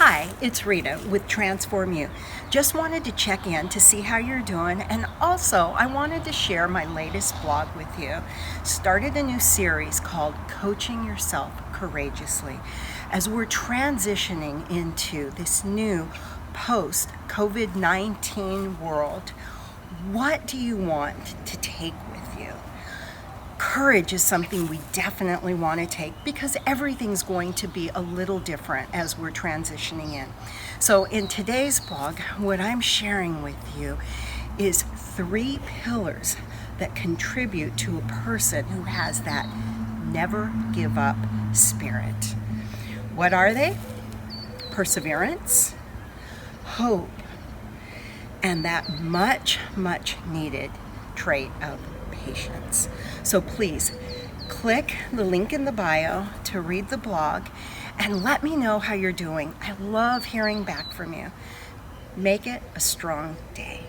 Hi, it's Rita with Transform You. Just wanted to check in to see how you're doing, and also I wanted to share my latest blog with you. Started a new series called Coaching Yourself Courageously as we're transitioning into this new post COVID-19 world. What do you want to take with you? Courage is something we definitely want to take because everything's going to be a little different as we're transitioning in. So in today's blog, what I'm sharing with you is 3 pillars that contribute to a person who has that never give up spirit. What are they? Perseverance, hope, and that much needed trait of patience. So please click the link in the bio to read the blog and let me know how you're doing. I love hearing back from you. Make it a strong day.